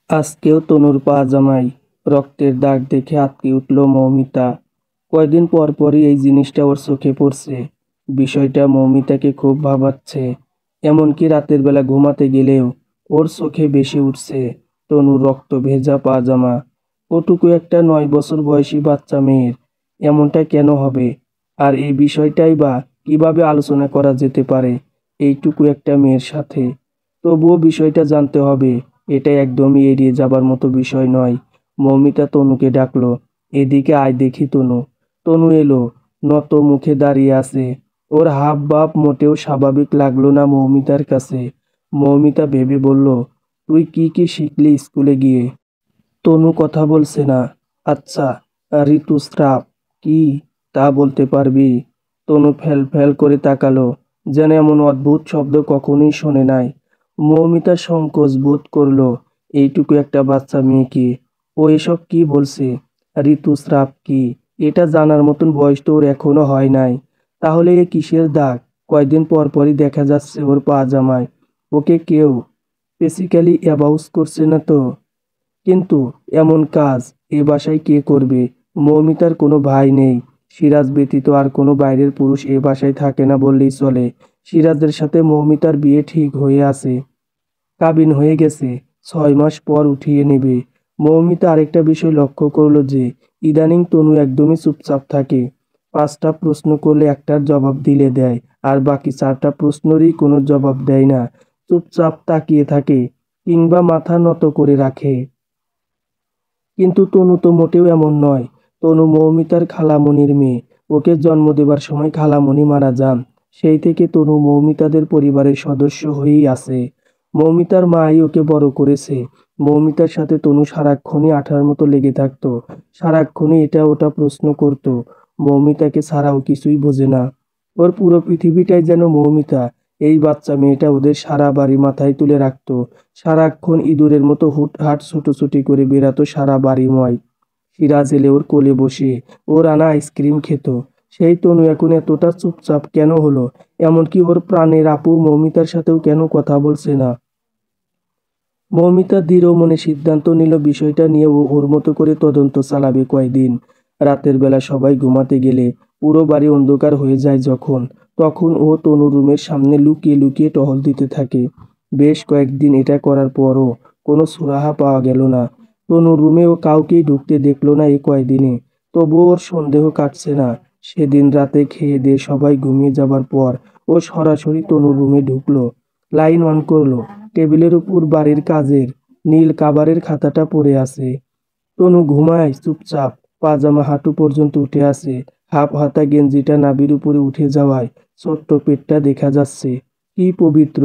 আজকেও তনুর পা জামায় রক্তের দাগ দেখে আঁতকে উঠল মৌমিতা। কয়দিন পর পরই এই জিনিসটা ওর চোখে পড়ছে। বিষয়টা মৌমিতাকে খুব ভাবাচ্ছে। এমনকি রাতের বেলা ঘুমাতে গেলেও ওর চোখে ভেসে উঠছে তনুর রক্ত ভেজা পা জামা। ওটুকু একটা 9 বছর বয়সী বাচ্চা মেয়ের এমনটা কেন হবে? আর এই বিষয়টাই বা কিভাবে আলোচনা করা যেতে পারে এইটুকু একটা মেয়ের সাথে? তবুও বিষয়টা জানতে হবে। এটা একদমই এড়িয়ে যাবার মতো বিষয় নয়। মৌমিতা তনুকে ডাকলো, এদিকে আয় দেখি তনু। তনু এলো, নত মুখে দাঁড়িয়ে আছে। ওর হাব ভাব মোটেও স্বাভাবিক লাগলো না মৌমিতার কাছে। মৌমিতা ভেবে বলল, তুই কি কি শিখলি স্কুলে গিয়ে? তনু কথা বলছে না। আচ্ছা, ঋতুস্রাব কি তা বলতে পারবি? তনু ফ্যাল ফ্যাল করে তাকালো, যেন এমন অদ্ভুত শব্দ কখনোই শোনে নাই। মৌমিতা সংকোচ বোধ করলো। এইটুকু একটা বাচ্চা মেয়েকে ও এসব কি বলছে? ঋতুস্রাব কি এটা জানার মতন বয়স তো ওর এখনো হয় নাই। তাহলে এ কিসের দাগ? কয়দিন পর পরই দেখা যাচ্ছে ওর পা জামায়। ওকে কেউ বেসিক্যালি অ্যাবাউস করছে না তো? কিন্তু এমন কাজ এ বাসায় কে করবে? মৌমিতার কোনো ভাই নেই। সিরাজ ব্যতীত আর কোনো বাইরের পুরুষ এ বাসায় থাকে না বললেই চলে। সিরাজের সাথে মৌমিতার বিয়ে ঠিক হয়ে আছে, কাবিন হয়ে গেছে। 6 মাস পর উঠিয়ে নেবে। মৌমিতা আরেকটা বিষয় লক্ষ্য করলো যে ইদানিং তনু একদমই চুপচাপ থাকে। 5টা প্রশ্ন করলে একটার জবাব দিলে দেয়, আর বাকি 4টা প্রশ্নেরই কোনো জবাব দেয় না। চুপচাপ তাকিয়ে থাকে কিংবা মাথা নত করে রাখে। কিন্তু তনু তো মোটেও এমন নয়। তনু মৌমিতার খালামণির মেয়ে। ওকে জন্ম দেবার সময় খালামণি মারা যান। সেই থেকে তনু মৌমিতাদের পরিবারের সদস্য হয়েই আছে। মৌমিতার মাই ওকে বড় করেছে। মৌমিতার সাথে তনু সারাক্ষণই আঠার মতো লেগে থাকতো। সারাক্ষণই এটা ওটা প্রশ্ন করত। মৌমিতাকে ছাড়াও কিছুই বোঝে না। ওর পুরো পৃথিবীটাই যেন মৌমিতা। এই বাচ্চা মেয়েটা ওদের সারা বাড়ি মাথায় তুলে রাখতো। সারাক্ষণ ইঁদুরের মতো হুটহাট ছুটোছুটি করে বেড়াতো সারা বাড়িময়। সিরাজ এলে ওর কোলে বসে ওর আনা আইসক্রিম খেত। সেই তনু এখন এতটা চুপচাপ কেন হলো? এমনকি ওর প্রাণের আপু মৌমিতার সাথেও কেন কথা বলছে না? মৌমিতা দৃঢ় মনে সিদ্ধান্ত নিল বিষয়টা নিয়ে ও ওর মতো করে তদন্ত চালাবে কয়দিন। রাতের বেলা সবাই ঘুমাতে গেলে পুরো বাড়ি অন্ধকার হয়ে যায় যখন, তখন ও তনু রুমের সামনে লুকিয়ে লুকিয়ে টহল দিতে থাকে। বেশ কয়েকদিন এটা করার পরও কোনো সুরাহা পাওয়া গেল না। তনু রুমে ও কাউকেই ঢুকতে দেখলো না এই কয়দিনে। তবুও ওর সন্দেহ কাটছে না। সেদিন রাতে খেয়ে দিয়ে সবাই ঘুমিয়ে যাবার পর ও সরাসরি তনুর রুমে ঢুকলো। লাইন অন করলো। টেবিলের উপর বাড়ির কাজের নীল কাবারের খাতাটা পড়ে আছে। তনু ঘুমায় চুপচাপ। পাজামা হাঁটু পর্যন্ত উঠে আছে। হাফ হাতা গেঞ্জিটা নাভির উপরে উঠে যাওয়ায় ছোট্ট পেটটা দেখা যাচ্ছে। কি পবিত্র!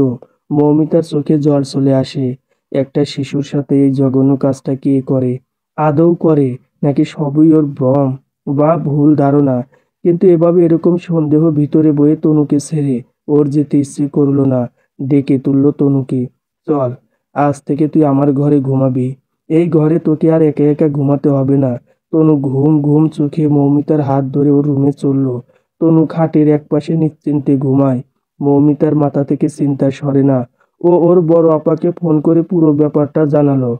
মৌমিতার চোখে জল চলে আসে। একটা শিশুর সাথে এই জঘন্য কাজটা কে করে? আদৌ করে, নাকি সবই ওর ভ্রম বা ভুল ধারণা? কিন্তু এভাবে এরকম সন্দেহ ভিতরে বয়ে তনুকে ছেড়ে ওর যেতে ইচ্ছে করলো না। ডেকে তুলল তনুকে, চল, আজ থেকে তুই আমার ঘরে ঘুমাবি। এই ঘরে তোকে আর একা একা ঘুমাতে হবে না। তনু ঘুম ঘুম চোখে মৌমিতার হাত ধরে ওর রুমে চলল। তনু খাটের একপাশে নিশ্চিন্তে ঘুমায়। মৌমিতার মাথা থেকে চিন্তা সরে না। ও ওর বড় আপাকে ফোন করে পুরো ব্যাপারটা জানালো।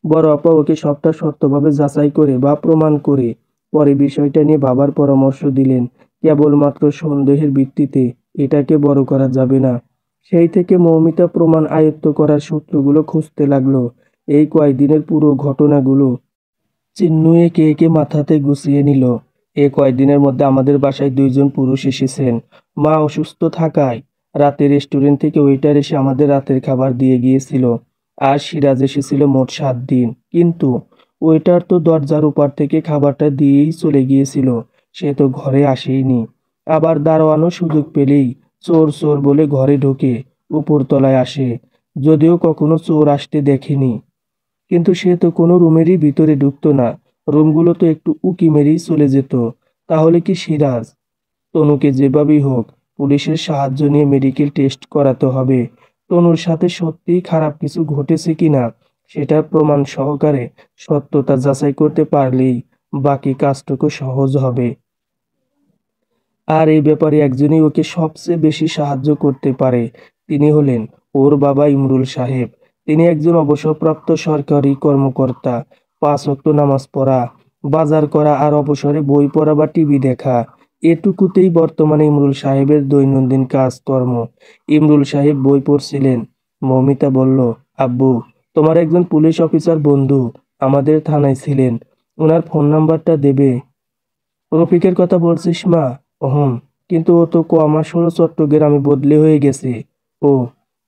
বড় আপা ওকে সবটা সত্যভাবে যাচাই করে বা প্রমাণ করে পরে বিষয়টা নিয়ে ভাবার পরামর্শ দিলেন। কেবলমাত্র সন্দেহের ভিত্তিতে এটাকে বড় করা যাবে না। সেই থেকে মৌমিতা প্রমাণ আয়ত্ত করার সূত্রগুলো খুঁজতে লাগলো। এই কয়দিনের পুরো ঘটনাগুলো চিন্নুয়ে একে একে মাথাতে গুছিয়ে নিল। এ কয়দিনের মধ্যে আমাদের বাসায় 2জন পুরুষ এসেছেন। মা অসুস্থ থাকায় রাতে রেস্টুরেন্ট থেকে ওয়েটার এসে আমাদের রাতের খাবার দিয়ে গিয়েছিল। আর সিরাজ এসেছিল মোট 7 দিন। কিন্তু ওয়েটার তো দরজার ওপার থেকে খাবারটা দিয়েই চলে গিয়েছিল। সে তো ঘরে আসেইনি। আবার দারোয়ানও সুযোগ পেলেই চোর চোর বলে ঘরে ঢুকে উপরতলায় আসে। যদিও কখনো চোর আসতে দেখেনি। কিন্তু সে তো কোনো রুমেরই ভিতরে ঢুকতো না। রুমগুলো তো একটু উকি মেরেই চলে যেত। তাহলে কি সিরাজ? তনুকে যেভাবেই হোক পুলিশের সাহায্য নিয়ে মেডিকেল টেস্ট করাতে হবে। তনুর সাথে সত্যিই খারাপ কিছু ঘটেছে কিনা সেটার প্রমাণ সহকারে সত্যতা যাচাই করতে পারলেই বাকি কাজটুকু সহজ হবে। আর এই ব্যাপারে একজনই ওকে সবচেয়ে বেশি সাহায্য করতে পারে। তিনি হলেন ওর বাবা ইমরুল সাহেব। তিনি একজন অবসরপ্রাপ্ত সরকারি কর্মকর্তা। 5 ওয়াক্ত নামাজ পড়া, বাজার করা আর অবসরে বই পড়া বা টিভি দেখা, এটুকুতেই বর্তমানে ইমরুল সাহেবের দৈনন্দিন কাজকর্ম। ইমরুল সাহেব বই পড়ছিলেন। মৌমিতা বলল, আব্বু, তোমার একজন পুলিশ অফিসার বন্ধু আমাদের থানায় ছিলেন, ওনার ফোন নাম্বারটা দেবে? রফিকের কথা বলছিস মা? হুম, কিন্তু ও তো কমাস হলো চট্টগ্রামে বদলি হয়ে গেছে। ও,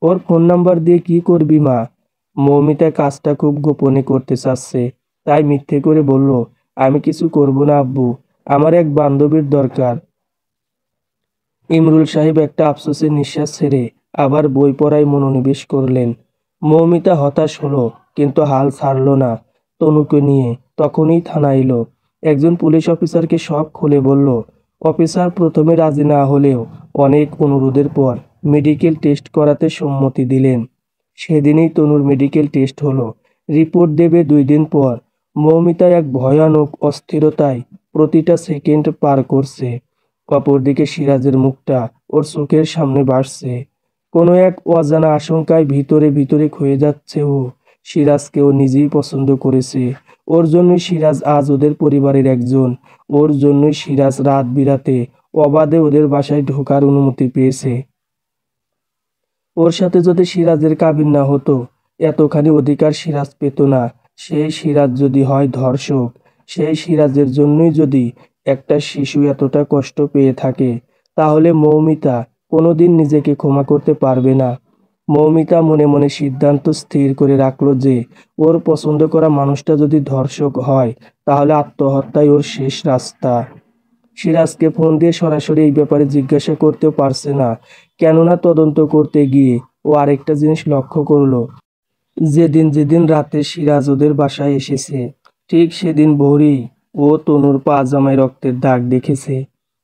ওর ফোন নাম্বার দিয়ে কি করবি মা? মৌমিতা কাজটা খুব গোপনে করতে চাচ্ছে, তাই মিথ্যে করে বলল, আমি কিছু করব না আব্বু, আমার এক বান্ধবীর দরকার। ইমরুল সাহেব একটা আফসোসের নিঃশ্বাস ছেড়ে আবার বই পড়ায় মনোনিবেশ করলেন। মৌমিতা হতাশ হলো, কিন্তু হাল ছাড়ল না। তনুকে নিয়ে তখনই থানা এলো। একজন পুলিশ অফিসারকে সব খুলে বলল। অফিসার প্রথমে রাজি না হলেও অনেক অনুরোধের পর মেডিকেল টেস্ট করাতে সম্মতি দিলেন। সেদিনই তনুর মেডিকেল টেস্ট হলো। রিপোর্ট দেবে 2 দিন পর। মৌমিতা এক ভয়ানক অস্থিরতায় প্রতিটা সেকেন্ড পার করছে। অপরদিকে সিরাজের মুখটা ওর চোখের সামনে ভাসছে। কোনো এক অজানা আশঙ্কায় ভিতরে ভিতরে ক্ষয়ে যাচ্ছে ও। সিরাজকে ও নিজেই পছন্দ করেছে। ওর জন্যই সিরাজ আজ ওদের পরিবারের একজন। ওর জন্যই সিরাজ রাত বিরাতে অবাধে ওদের বাসায় ঢোকার অনুমতি পেয়েছে। ওর সাথে যদি সিরাজের কাবিন না হতো, এতখানি অধিকার সিরাজ পেত না। সেই সিরাজ যদি হয় ধর্ষক, সেই সিরাজের জন্যই যদি একটা শিশু এতটা কষ্ট পেয়ে থাকে, তাহলে মৌমিতা কোনোদিন নিজেকে ক্ষমা করতে পারবে না। মৌমিতা মনে মনে সিদ্ধান্ত স্থির করে রাখলো যে ওর পছন্দ করা মানুষটা যদি ধর্ষক হয়, তাহলে আত্মহত্যাই ওর শেষ রাস্তা। সিরাজকে ফোন দিয়ে সরাসরি এই ব্যাপারে জিজ্ঞাসা করতেও পারছে না, কেননা তদন্ত করতে গিয়ে ও আরেকটা জিনিস লক্ষ্য করলো। যেদিন যেদিন রাতে সিরাজ ওদের বাসায় এসেছে, ঠিক সেদিন ভোরেই ও তনুর পাজামায় রক্তের দাগ দেখেছে।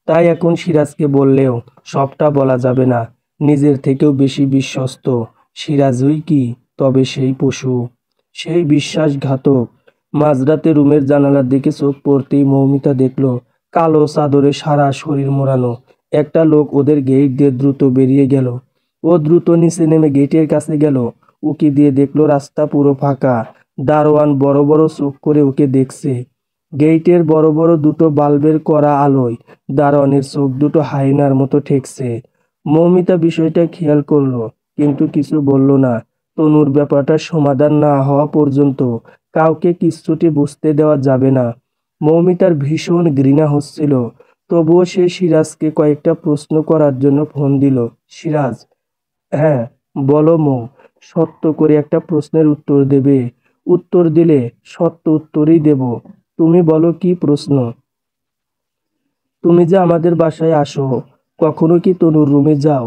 তাই এখন সিরাজকে বললেও সবটা বলা যাবে না। নিজের থেকেও বেশি বিশ্বস্ত সিরাজই কি তবে সেই পশু, সেই বিশ্বাসঘাতক। মাঝরাতে রুমের জানালার দিকে চোখ পড়তেই মৌমিতা দেখলো কালো চাদরে সারা শরীর মোড়ানো একটা লোক ওদের গেট দিয়ে দ্রুত বেরিয়ে গেল। ও দ্রুত নিচে নেমে গেটের কাছে গেল। উকি দিয়ে দেখলো রাস্তা পুরো ফাঁকা। দারোয়ান বড় বড় চোখ করে ওকে দেখছে। গেইটের বড় বড় দুটো বাল্বের কড়া আলোয় দারোয়ানের চোখ দুটো হায়নার মতো ঠেকছে। মৌমিতা বিষয়টা খেয়াল করলো, কিন্তু কিছু বলল না। তনুর ব্যাপারটা সমাধান না হওয়া পর্যন্ত কাউকে কিচ্ছুটি বুঝতে দেওয়া যাবে না। মৌমিতার ভীষণ ঘৃণা হচ্ছিল, তবুও সে সিরাজকে কয়েকটা প্রশ্ন করার জন্য ফোন দিল। সিরাজ, হ্যাঁ বলো মৌ, সত্য করে একটা প্রশ্নের উত্তর দেবে? উত্তর দিলে সত্য উত্তরই দেব। তুমি বলো কি প্রশ্ন? তুমি যে আমাদের বাসায় আসো, কখনো কি তনুর রুমে যাও?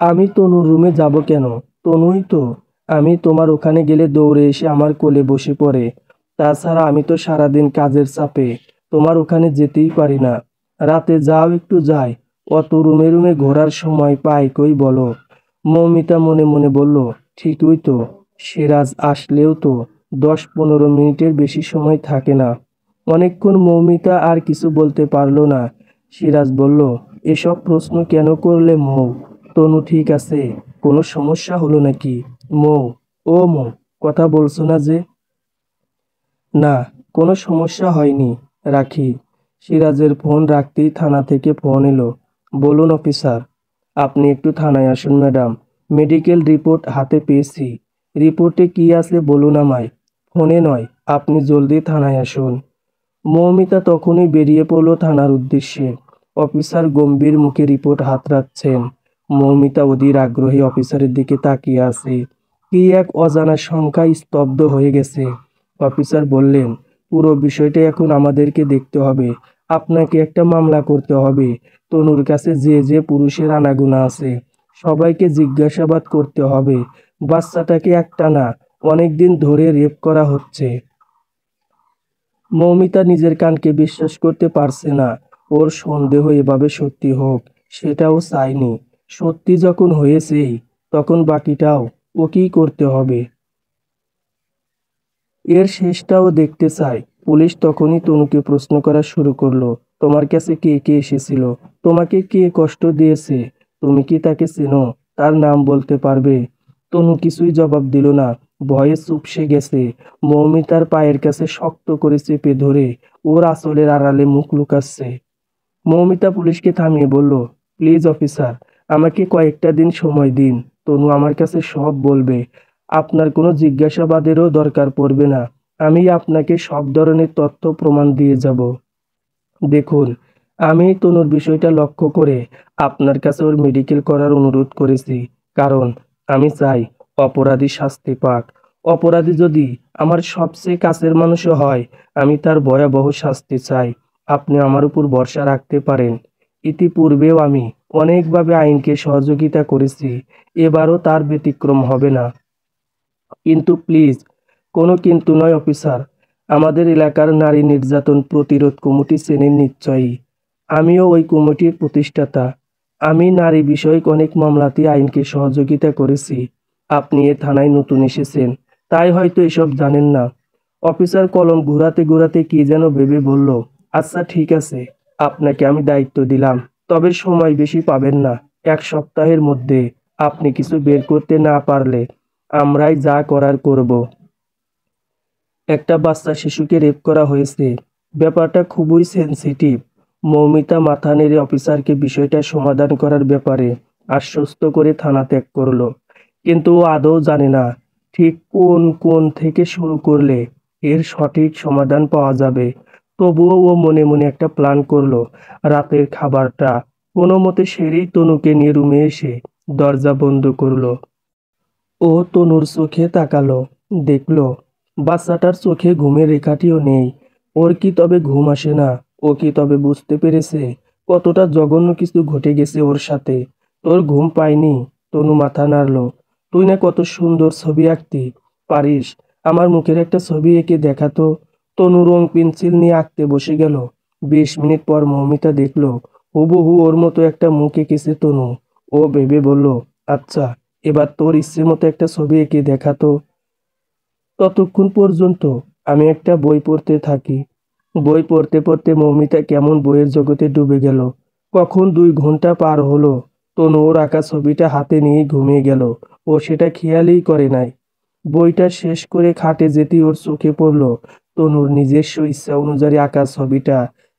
আমি তনুর রুমে যাব কেন? তনুই তো। আমি তোমার ওখানে গেলে দৌড়ে এসে আমার কোলে বসে পড়ে। তাছাড়া আমি তো সারাদিন কাজের চাপে তোমার ওখানে যেতেই পারি না। রাতে যাও একটু যাই, অত রুমে রুমে ঘোরার সময় পাই কই বলো? মৌমিতা মনে মনে বলল, ঠিকই তো, সিরাজ আসলেও তো 10-15 মিনিটের বেশি সময় থাকে না। অনেকক্ষণ মৌমিতা আর কিছু বলতে পারলো না। সিরাজ বলল, এসব প্রশ্ন কেন করলে মৌ? তনু ঠিক আছে? কোনো সমস্যা হলো নাকি? মৌ, ও মৌ, কথা বলছো না যে? না, কোনো সমস্যা হয়নি, রাখি। সিরাজের ফোন রাখতেই থানা থেকে ফোন এলো। বলুন অফিসার। আপনি একটু থানায় আসুন ম্যাডাম, মেডিকেল রিপোর্ট হাতে পেয়েছি। রিপোর্টে কি আছে বলুন আমায়, ফোনে নয়, আপনি জলদি থানায় আসুন। মৌমিতা তখনই বেরিয়ে পড়ল থানার উদ্দেশ্যে। অফিসার গম্ভীর মুখে রিপোর্ট হাত রাখছেন। মৌমিতা অধীর আগ্রহী অফিসারের দিকে তাকিয়ে আছে। কি এক অজানা শঙ্কায় স্তব্ধ হয়ে গেছে। অফিসার বললেন, পুরো বিষয়টা এখন আমাদেরকে দেখতে হবে। আপনাকে একটা মামলা করতে হবে। তনুর কাছে যে যে পুরুষের আনাগোনা আছে সবাইকে জিজ্ঞাসাবাদ করতে হবে। বাচ্চাটাকে একটা না, অনেকদিন ধরে রেপ করা হচ্ছে। মৌমিতা নিজের কানকে বিশ্বাস করতে পারছে না। ওর সন্দেহ এভাবে সত্যি হোক সেটাও চায়নি। সত্যি যখন হয়েছেই, তখন বাকিটাও ওকেই করতে হবে। এর শেষটাও দেখতে চায়। পুলিশ তখনই তনুকে প্রশ্ন করা শুরু করলো, তোমার কাছে কে কে এসেছিল? তোমাকে কে কষ্ট দিয়েছে? তুমি কি তাকে চেনো? তার নাম বলতে পারবে? তনু কিছুই জবাব দিল না। ভয়ে চুপসে গেছে। মৌমিতার পায়ের কাছে শক্ত করে চেপে ধরে ওর আঁচলের আড়ালে মুখ লুকাচ্ছে। মৌমিতা পুলিশকে থামিয়ে বলল, প্লিজ অফিসার, আমাকে কয়েকটা দিন সময় দিন। তনু আমার কাছে সব বলবে। আপনার কোনো জিজ্ঞাসাবাদেরও দরকার পড়বে না। আমি আপনাকে সব ধরনের তথ্য প্রমাণ দিয়ে যাব। দেখুন, আমি তনুর বিষয়টা লক্ষ্য করে আপনার কাছে ওর মেডিকেল করার অনুরোধ করেছি। কারণ আমি চাই অপরাধী শাস্তি পাক। অপরাধী যদি আমার সবচেয়ে কাছের মানুষও হয়, আমি তার ভয়াবহ শাস্তি চাই। আপনি আমার উপর ভরসা রাখতে পারেন। ইতিপূর্বেও আমি অনেকভাবে আইনকে সহযোগিতা করেছি। এবারও তার ব্যতিক্রম হবে না। কিন্তু প্লিজ, কোনো কিন্তু নয় অফিসার। আমাদের এলাকার নারী নির্যাতন প্রতিরোধ কমিটি চেনেন নিশ্চয়ই। আমিও ওই কমিটির প্রতিষ্ঠাতা। আমি নারী বিষয়ক অনেক মামলাতে আইনকে সহযোগিতা করেছি। আপনি এ থানায় নতুন এসেছেন, তাই হয়তো এসব জানেন না। অফিসার কলম ঘোরাতে ঘোরাতে কি যেন ভেবে বলল, আচ্ছা ঠিক আছে, আপনাকে আমি দায়িত্ব দিলাম। তবে সময় বেশি পাবেন না। 1 সপ্তাহের মধ্যে আপনি কিছু বের করতে না পারলে আমরাই যা করার করব। একটা বাচ্চা শিশুকে রেপ করা হয়েছে। ব্যাপারটা খুবই সেনসিটিভ। মৌমিতা মাথা নেড়ে অফিসারকে বিষয়টা সমাধান করার ব্যাপারে আশ্বস্ত করে থানা ত্যাগ করলো। কিন্তু ও আদৌ জানে না ঠিক কোন কোণ থেকে শুরু করলে এর সঠিক সমাধান পাওয়া যাবে। তবুও ও মনে মনে একটা প্ল্যান করলো। রাতের খাবারটা কোনো মতে সেরেই তনুকে নিয়ে রুমে এসে দরজা বন্ধ করলো। ও তনুর চোখে তাকালো, দেখলো বাচ্চাটার চোখে ঘুমের রেখাটিও নেই। ওর কি তবে ঘুম আসে না? ও কি তবে বুঝতে পেরেছে কতটা জঘন্য কিছু ঘটে গেছে ওর সাথে? তোর ঘুম পায়নি? তনু মাথা নাড়লো। তুই না কত সুন্দর ছবি আঁকতি, পারিস আমার মুখের একটা ছবি এঁকে দেখাতো। তনু রং পেন্সিল নিয়ে আঁকতে বসে গেল। 20 মিনিট পর মৌমিতা দেখলো হুবহু ওর মতো একটা মুখ এঁকেছে তনু। ও ভেবে বলল, আচ্ছা, এবার তোর ইচ্ছে মতো একটা ছবি এঁকে দেখাতো। ততক্ষণ পর্যন্ত আমি একটা বই পড়তে থাকি। বই পড়তে পড়তে মৌমিতা কেমন বইয়ের জগতে ডুবে গেল। কখন 2 ঘন্টা পার হলো। তনু ওর আঁকা ছবিটা হাতে নিয়ে ঘুমিয়ে গেল। ও সেটা খেয়ালই করে নাই। বইটা শেষ করে খাটে যেতেই ওর চোখে পড়ল তনুর নিজস্ব ইচ্ছা অনুযায়ী আঁকা ছবিটা।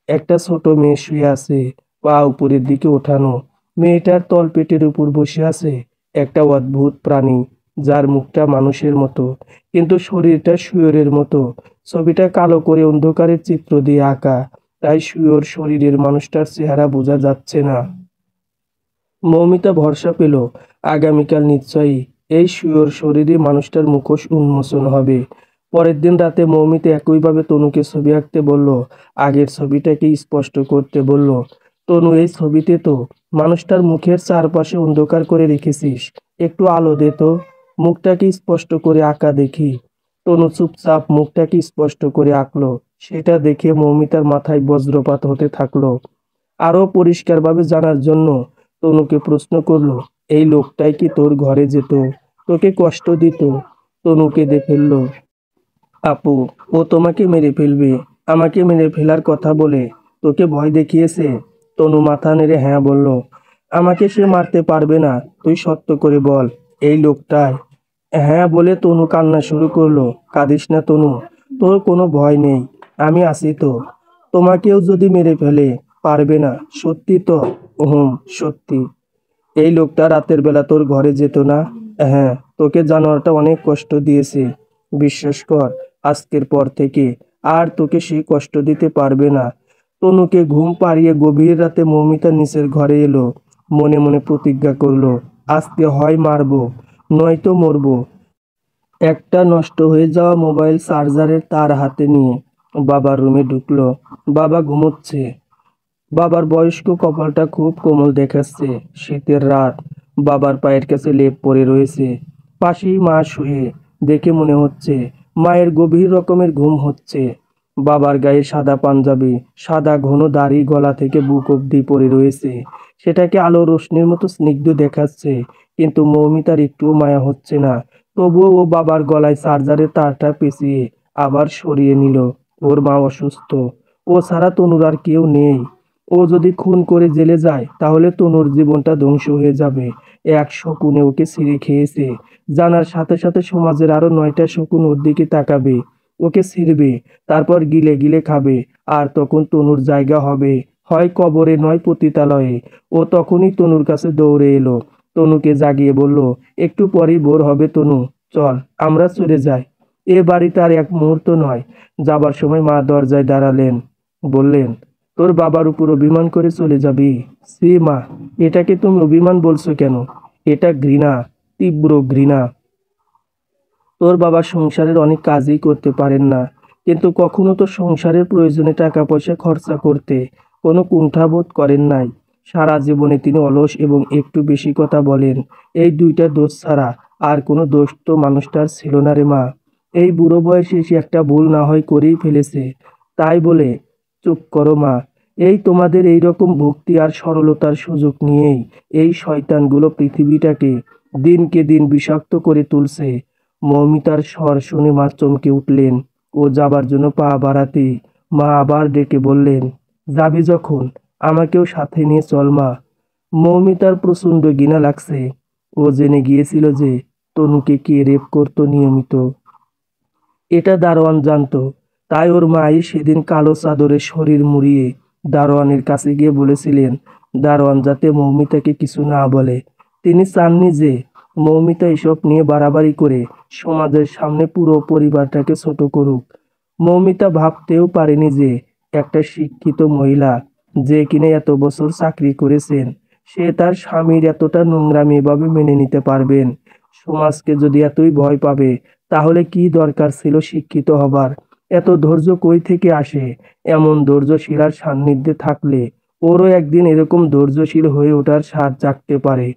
একটা ছোট মেয়ে শুয়ে আছে, পা উপরের দিকে ওঠানো। মেয়েটার তলপেটের উপর বসে আছে একটা অদ্ভুত প্রাণী, যার মুখটা মানুষের মতো কিন্তু শরীরটা শুয়োরের মতো। ছবিটা কালো করে অন্ধকারের চিত্র দিয়ে আঁকা, তাই শুয়োর শরীরের মানুষটার চেহারা বোঝা যাচ্ছে না। মৌমিতা ভরসা পেল আগামীকাল নিশ্চয়ই এই শুয়োর শরীরে মানুষটার মুখোশ উন্মোচন হবে। পরের দিন রাতে মৌমিতা একইভাবে তনুকে ছবি আঁকতে বলল। আগের ছবিটাকে স্পষ্ট করতে বলল, তনু এই ছবিতে তো মানুষটার মুখের চারপাশে অন্ধকার করে রেখেছিস, একটু আলো দে তো, মুখটাকে স্পষ্ট করে আঁকা দেখি। তনু চুপচাপ মুখটাকে স্পষ্ট করে আঁকলো। সেটা দেখে মৌমিতার মাথায় বজ্রপাত হতে থাকলো। আরো পরিষ্কারভাবে জানার জন্য তনুকে প্রশ্ন করলো, এই লোকটাই কি তোর ঘরে যেত, তোকে কষ্ট দিত? তনু কেঁদে ফেললো। আপু, ও তোমাকে মেরে ফেলবে। আমাকে মেরে ফেলার কথা বলে তোকে ভয় দেখিয়েছে? তনু মাথা নেড়ে হ্যাঁ বলল। আমাকে সে মারতে পারবে না, তুই সত্য করে বল, এই লোকটাই? হ্যাঁ বলে তনু কান্না শুরু করলো। কাঁদিস না তনু, তোর কোনো ভয় নেই, আমি আছি তো। তোমাকেও যদি মেরে ফেলে পারবে না, সত্যি তো? হুম, সত্যি। এই লোকটা রাতের বেলা তোর ঘরে যেত না? হ্যাঁ, তোকে জানোয়ারটা অনেক কষ্ট দিয়েছে। বিশ্বাস কর, আজকের পর থেকে আর তোকে সে কষ্ট দিতে পারবে না। তনুকে ঘুম পাড়িয়ে গভীর রাতে মৌমিতা নিচের ঘরে এলো। মনে মনে প্রতিজ্ঞা করলো, আজকে হয় মারবো, নয়তো মরবো। একটা নষ্ট হয়ে যাওয়া মোবাইল চার্জারের তার হাতে নিয়ে বাবার রুমে ঢুকলো। বাবা ঘুমোচ্ছে। বাবার বয়স্ক কপালটা খুব কোমল দেখাচ্ছে। শীতের রাত। বাবার পায়ের কাছে লেপ পড়ে রয়েছে। পাশেই মা শুয়ে। দেখে মনে হচ্ছে মায়ের গভীর রকমের ঘুম হচ্ছে। বাবার গায়ে সাদা পাঞ্জাবি, সাদা ঘন দাড়ি গলা থেকে বুক অব্দি পড়ে রয়েছে। সেটাকে আলো রোশনির মতো স্নিগ্ধ দেখাচ্ছে। কিন্তু মৌমিতার একটুও মায়া হচ্ছে না। তবুও ও বাবার গলায় চার্জারের তারটা পেঁচিয়ে আবার সরিয়ে নিল। ওর মা অসুস্থ, ও ছাড়া তনুর আর কেউ নেই। ও যদি খুন করে জেলে যায় তাহলে তনুর জীবনটা ধ্বংস হয়ে যাবে। এক শকুনে ওকে ছিঁড়ে খেয়েছে। জানার সাথে সাথে সমাজের আরো 9টা শকুন ওর দিকে তাকাবে, ওকে ছিঁড়বে, তারপর গিলে গিলে খাবে। আর তখন তনুর জায়গা হবে হয় কবরে নয় পতিতালয়ে। ও তখনই তনুর কাছে দৌড়ে এলো, তনুকে জাগিয়ে বলল, একটু পরেই ভোর হবে তনু, চল আমরা চলে যাই। এ বাড়িতে আর এক মুহূর্ত নয়। যাবার সময় মা দরজায় দাঁড়ালেন, বললেন, তোর বাবার উপর অভিমান করে চলে যাবি? সে মা, এটাকে তুমি অভিমান বলছো কেন? এটা ঘৃণা, তীব্র ঘৃণা। তোর বাবা সংসারের অনেক কাজই করতে পারেন না, কিন্তু কখনো তো সংসারের প্রয়োজনে টাকা পয়সা খরচা করতে কোনো কুণ্ঠাবোধ করেন নাই। সারা জীবনে তিনি অলস এবং একটু বেশি কথা বলেন। এই দুইটা দোষ ছাড়া আর কোনো দোষ তো মানুষটার ছিল না রে মা। এই বুড়ো বয়সে সে একটা ভুল না হয় করেই ফেলেছে, তাই বলে চুপ করো মা। এই তোমাদের এই রকম ভক্তি আর সরলতার সুযোগ নিয়েই এই শয়তানগুলো পৃথিবীটাকে দিনকে দিন বিষাক্ত করে তুলছে। মৌমিতার স্বর শুনে মা চমকে উঠলেন। ও যাবার জন্য পা বাড়াতেই মা আবার ডেকে বললেন, যাবি যখন আমাকেও সাথে নিয়ে চল মা। মৌমিতার প্রচণ্ড ঘৃণা লাগছে। ও জেনে গিয়েছিল যে তনুকে কে রেপ করতো নিয়মিত। এটা দারোয়ান জানতো। তাই ওর মাই সেদিন কালো চাদরে শরীর মুড়িয়ে দারোয়ানের কাছে গিয়ে বলেছিলেন দারোয়ান যাতে মৌমিতাকে কিছু না বলে। তিনি চাননি যে মৌমিতা এসব নিয়ে বাড়াবাড়ি করে সমাজের সামনে পুরো পরিবারটাকে ছোট করুক। মৌমিতা ভাবতেও পারেনি যে একটা শিক্ষিত মহিলা, যে কিনা এত বছর চাকরি করেছেন, সে তার স্বামীর এতটা নোংরামি এভাবে মেনে নিতে পারবেন। সমাজকে যদি এতই ভয় পাবে, তাহলে কি দরকার ছিল শিক্ষিত হবার? এত ধৈর্য কই থেকে আসে? এমন ধৈর্যশীলার সান্নিধ্যে থাকলে ওরও একদিন এরকম ধৈর্যশীল হয়ে ওঠার স্বাদ জাগতে পারে।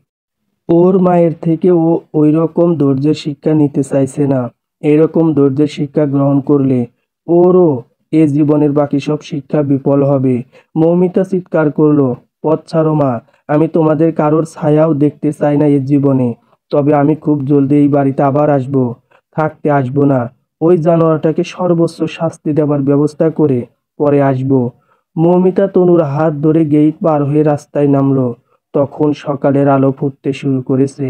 ওর মায়ের থেকে ও ওই রকম ধৈর্যের শিক্ষা নিতে চাইছে না। এরকম ধৈর্যের শিক্ষা গ্রহণ করলে ওরও এ জীবনের বাকি সব শিক্ষা বিফল হবে। মৌমিতা চিৎকার করলো, পথ ছাড়ো মা, আমি তোমাদের কারোর ছায়াও দেখতে চাই না এ জীবনে। তবে আমি খুব জলদি এই বাড়িতে আবার আসবো, থাকতে আসবো না। ওই জানোয়ারটাকে সর্বোচ্চ শাস্তি দেবার ব্যবস্থা করে পরে আসবো। মৌমিতা তনুর হাত ধরে গেট পার হয়ে রাস্তায় নামলো। তখন সকালের আলো ফুটতে শুরু করেছে।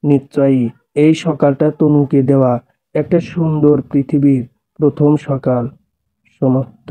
নিশ্চয়ই এই সকালটা তনুকে দেওয়া একটা সুন্দর পৃথিবীর প্রথম সকাল। সমাপ্ত।